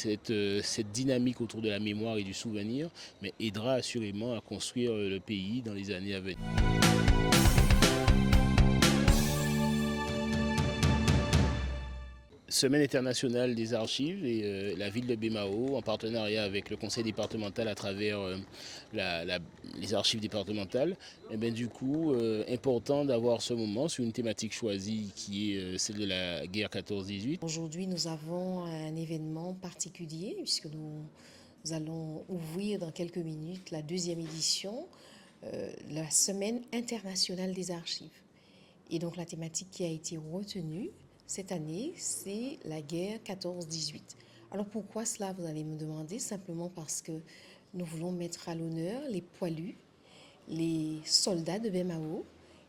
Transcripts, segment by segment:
cette dynamique autour de la mémoire et du souvenir aidera assurément à construire le pays dans les années à venir. Semaine internationale des archives et la ville de Bémao, en partenariat avec le conseil départemental à travers les archives départementales, important d'avoir ce moment sur une thématique choisie qui est celle de la guerre 14-18. Aujourd'hui, nous avons un événement particulier puisque nous allons ouvrir dans quelques minutes la deuxième édition, la Semaine internationale des archives. Et donc la thématique qui a été retenue cette année, c'est la guerre 14-18. Alors pourquoi cela, vous allez me demander? Simplement parce que nous voulons mettre à l'honneur les poilus, les soldats de Bémao,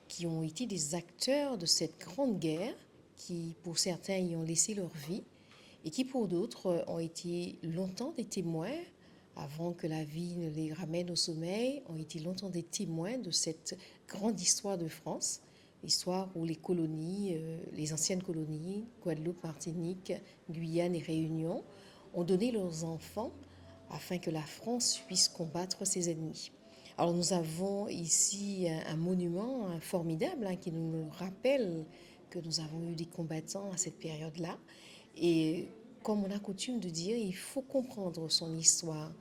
qui ont été des acteurs de cette grande guerre, qui pour certains y ont laissé leur vie, et qui pour d'autres ont été longtemps des témoins, avant que la vie ne les ramène au sommeil, ont été longtemps des témoins de cette grande histoire de France. Histoire où les colonies, les anciennes colonies, Guadeloupe, Martinique, Guyane et Réunion, ont donné leurs enfants afin que la France puisse combattre ses ennemis. Alors nous avons ici un monument formidable qui nous rappelle que nous avons eu des combattants à cette période-là. Et comme on a coutume de dire, il faut comprendre son histoire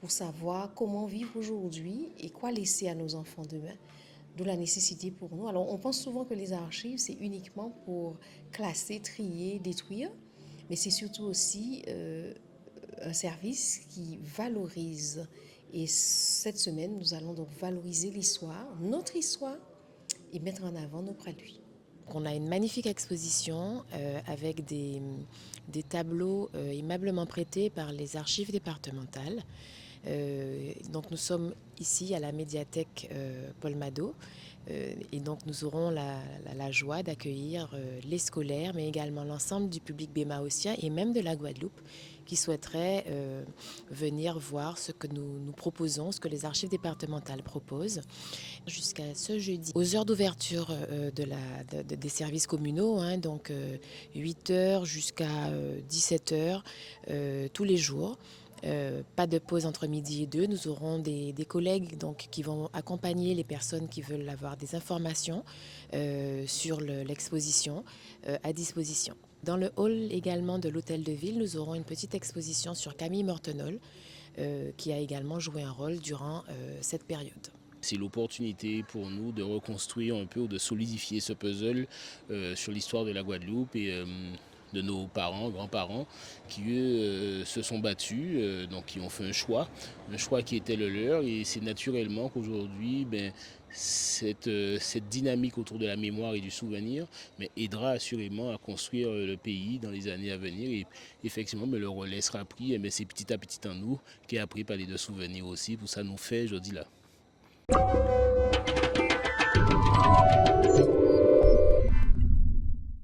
pour savoir comment vivre aujourd'hui et quoi laisser à nos enfants demain. D'où la nécessité pour nous. Alors, on pense souvent que les archives, c'est uniquement pour classer, trier, détruire, mais c'est surtout aussi un service qui valorise. Et cette semaine, nous allons donc valoriser l'histoire, notre histoire, et mettre en avant nos produits. On a une magnifique exposition avec des tableaux aimablement prêtés par les archives départementales. Donc nous sommes ici à la médiathèque Paul Mado et donc nous aurons la joie d'accueillir les scolaires mais également l'ensemble du public bémaocien et même de la Guadeloupe qui souhaiteraient venir voir ce que nous proposons, ce que les archives départementales proposent. Jusqu'à ce jeudi, aux heures d'ouverture des services communaux, donc 8h jusqu'à 17h tous les jours. Pas de pause entre midi et 2. Nous aurons des collègues donc, qui vont accompagner les personnes qui veulent avoir des informations sur l'exposition à disposition. Dans le hall également de l'hôtel de ville, nous aurons une petite exposition sur Camille Mortenol qui a également joué un rôle durant cette période. C'est l'opportunité pour nous de reconstruire un peu ou de solidifier ce puzzle sur l'histoire de la Guadeloupe et de nos parents, grands-parents, qui eux se sont battus, donc qui ont fait un choix qui était le leur. Et c'est naturellement qu'aujourd'hui, cette dynamique autour de la mémoire et du souvenir aidera assurément à construire le pays dans les années à venir. Et effectivement, le relais sera pris, c'est petit à petit en nous qui est appris par les deux souvenirs aussi. Pour ça nous fait, je dis là.